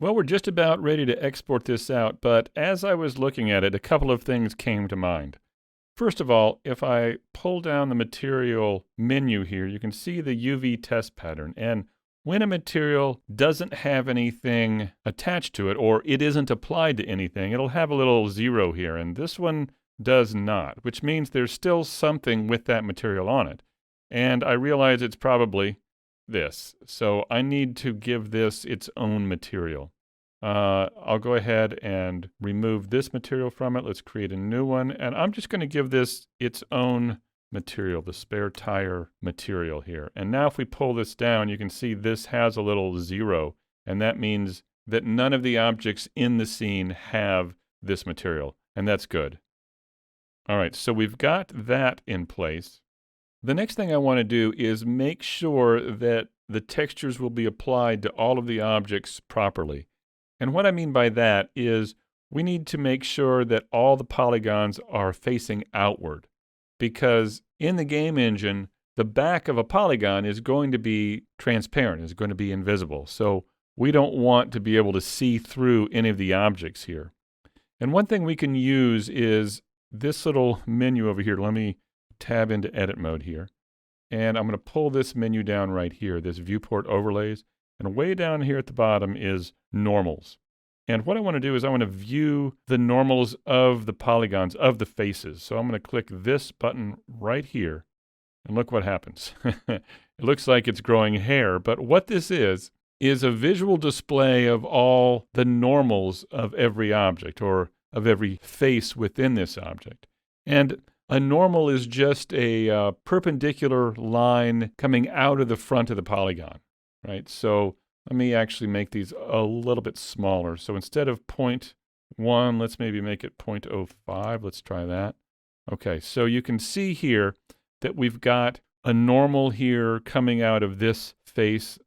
Well, we're just about ready to export this out, but as I was looking at it, a couple of things came to mind. First of all, if I pull down the material menu here, you can see the UV test pattern. And when a material doesn't have anything attached to it, or it isn't applied to anything, it'll have a little 0 here. And this one does not, which means there's still something with that material on it. And I realize it's probably this. So I need to give this its own material. I'll go ahead and remove this material from it. Let's create a new one. And I'm just going to give this its own material, the spare tire material here. And now if we pull this down, you can see this has a little 0. And that means that none of the objects in the scene have this material. And that's good. All right, so we've got that in place. The next thing I want to do is make sure that the textures will be applied to all of the objects properly. And what I mean by that is we need to make sure that all the polygons are facing outward, because in the game engine, the back of a polygon is going to be transparent, is going to be invisible. So we don't want to be able to see through any of the objects here. And one thing we can use is this little menu over here. Let me tab into edit mode here. And I'm going to pull this menu down right here, this viewport overlays. And way down here at the bottom is normals. And what I want to do is I want to view the normals of the polygons, of the faces. So I'm going to click this button right here. And look what happens. It looks like it's growing hair. But what this is a visual display of all the normals of every object, or of every face within this object. And a normal is just a perpendicular line coming out of the front of the polygon, right? So let me actually make these a little bit smaller. So instead of 0.1, let's maybe make it 0.05. Let's try that. Okay, so you can see here that we've got a normal here coming out of this face,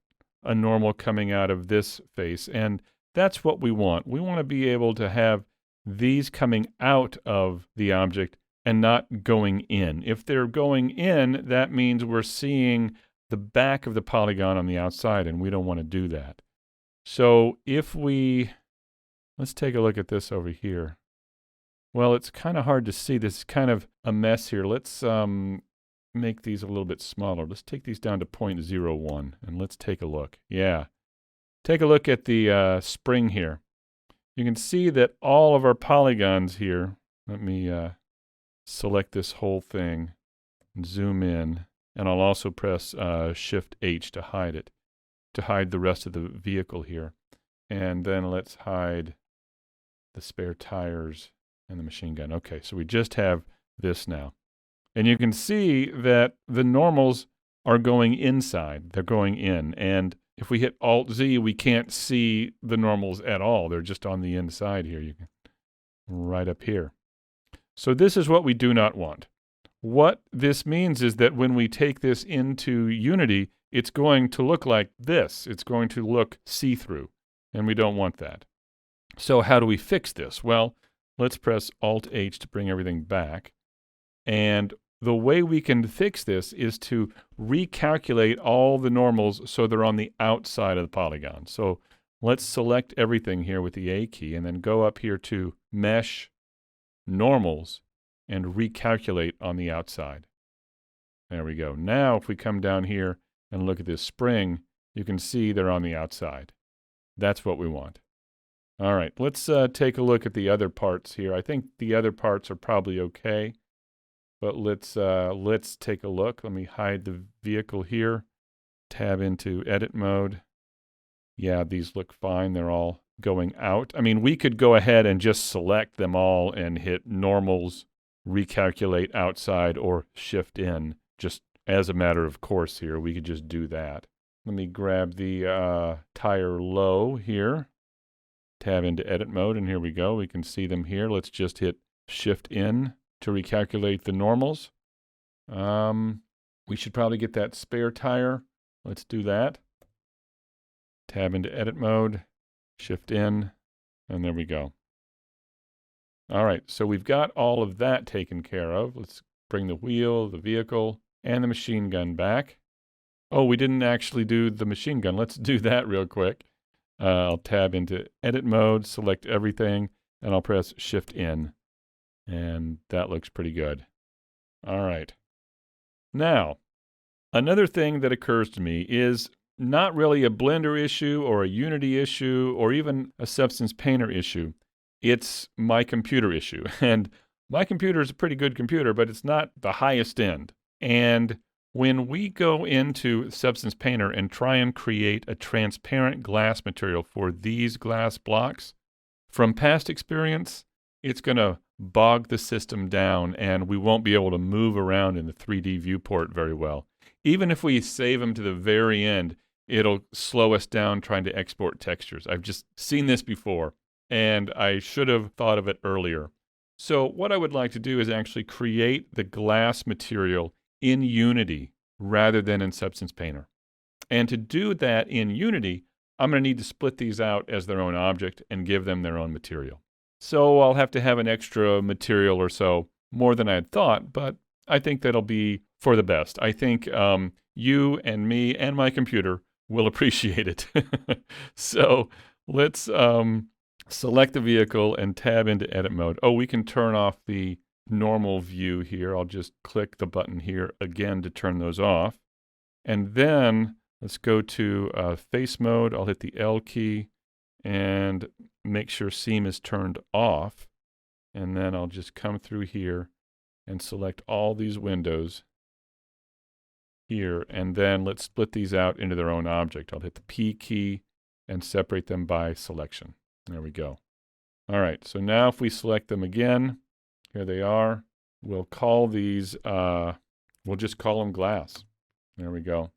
a normal coming out of this face, and that's what we want. We want to be able to have these coming out of the object and not going in. If they're going in, that means we're seeing the back of the polygon on the outside, and we don't want to do that. So if let's take a look at this over here. Well, it's kind of hard to see. This is kind of a mess here. Let's make these a little bit smaller. Let's take these down to 0.01, and let's take a look. Yeah. Take a look at the spring here. You can see that all of our polygons here, let me select this whole thing and zoom in, and I'll also press Shift H to hide it, to hide the rest of the vehicle here. And then let's hide the spare tires and the machine gun. Okay, so we just have this now. And you can see that the normals are going inside. They're going in. And if we hit Alt-Z, we can't see the normals at all. They're just on the inside here. You can right up here. So this is what we do not want. What this means is that when we take this into Unity, it's going to look like this. It's going to look see-through, and we don't want that. So how do we fix this? Well, let's press Alt-H to bring everything back. And the way we can fix this is to recalculate all the normals so they're on the outside of the polygon. So let's select everything here with the A key and then go up here to Mesh, Normals, and recalculate on the outside. There we go. Now if we come down here and look at this spring, you can see they're on the outside. That's what we want. All right, let's take a look at the other parts here. I think the other parts are probably okay. But let's take a look. Let me hide the vehicle here. Tab into edit mode. Yeah, these look fine. They're all going out. I mean, we could go ahead and just select them all and hit normals, recalculate outside, or shift in. Just as a matter of course here, we could just do that. Let me grab the tire low here. Tab into edit mode, and here we go. We can see them here. Let's just hit shift in to recalculate the normals. We should probably get that spare tire. Let's do that. Tab into edit mode, shift in, and there we go. All right, so we've got all of that taken care of. Let's bring the wheel, the vehicle, and the machine gun back. Oh, we didn't actually do the machine gun. Let's do that real quick. I'll tab into edit mode, select everything, and I'll press Shift N. And that looks pretty good. All right. Now, another thing that occurs to me is not really a Blender issue or a Unity issue or even a Substance Painter issue. It's my computer issue. And my computer is a pretty good computer, but it's not the highest end. And when we go into Substance Painter and try and create a transparent glass material for these glass blocks, from past experience, it's going to bog the system down and we won't be able to move around in the 3D viewport very well. Even if we save them to the very end, it'll slow us down trying to export textures. I've just seen this before, and I should have thought of it earlier. So what I would like to do is actually create the glass material in Unity rather than in Substance Painter. And to do that in Unity, I'm going to need to split these out as their own object and give them their own material. So I'll have to have an extra material or so, more than I had thought, but I think that'll be for the best. I think you and me and my computer will appreciate it. So let's select the vehicle and tab into edit mode. Oh, we can turn off the normal view here. I'll just click the button here again to turn those off. And then let's go to face mode. I'll hit the L key and make sure seam is turned off. And then I'll just come through here and select all these windows here. And then let's split these out into their own object. I'll hit the P key and separate them by selection. There we go. All right, so now if we select them again, here they are. We'll call these, we'll just call them glass. There we go.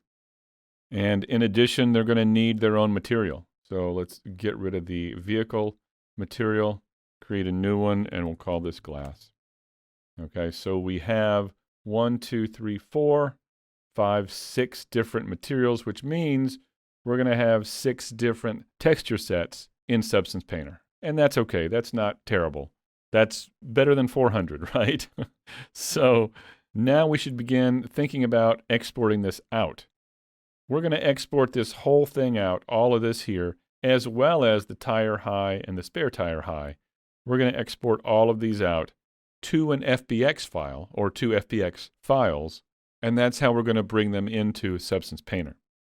And in addition, they're going to need their own material. So let's get rid of the vehicle material, create a new one, and we'll call this glass. Okay, so we have 1, 2, 3, 4, 5, 6 different materials, which means we're going to have 6 different texture sets in Substance Painter. And that's okay. That's not terrible. That's better than 400, right? So now we should begin thinking about exporting this out. We're going to export this whole thing out, all of this here, as well as the tire high and the spare tire high. We're going to export all of these out to an FBX file or 2 FBX files, and that's how we're going to bring them into Substance Painter.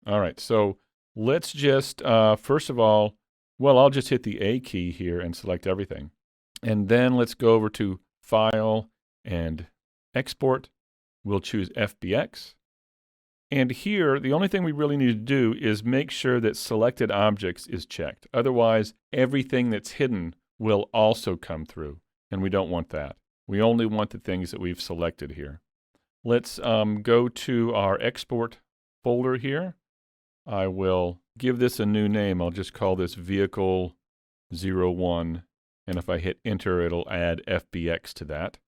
All right, so let's just, first of all, well, I'll just hit the A key here and select everything. And then let's go over to File and Export. We'll choose FBX. And here, the only thing we really need to do is make sure that Selected Objects is checked. Otherwise, everything that's hidden will also come through, and we don't want that. We only want the things that we've selected here. Let's go to our Export folder here. I will give this a new name. I'll just call this Vehicle 01. And if I hit Enter, it'll add FBX to that.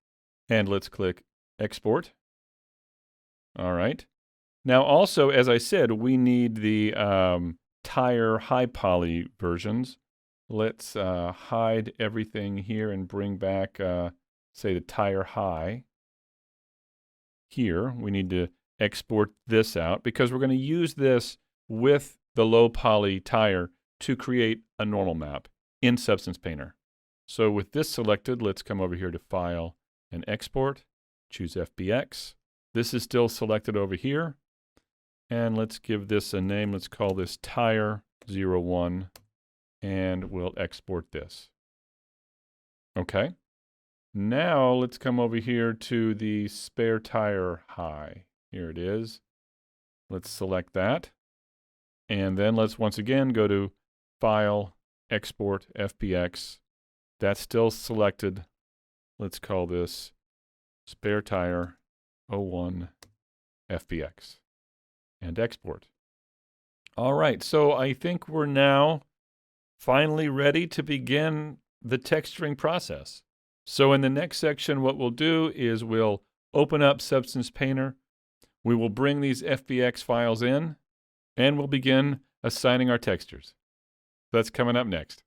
And let's click Export. All right. Now also, as I said, we need the tire high poly versions. Let's hide everything here and bring back, say, the tire high. Here, we need to export this out because we're going to use this with the low poly tire to create a normal map in Substance Painter. So with this selected, let's come over here to File and Export, choose FBX. This is still selected over here. And let's give this a name. Let's call this Tire 01, and we'll export this. Okay. Now let's come over here to the spare tire high. Here it is. Let's select that. And then let's once again go to File, Export, FBX. That's still selected. Let's call this Spare Tire 01 FBX and export. All right, so I think we're now finally ready to begin the texturing process. So in the next section, what we'll do is we'll open up Substance Painter. We will bring these FBX files in, and we'll begin assigning our textures. That's coming up next.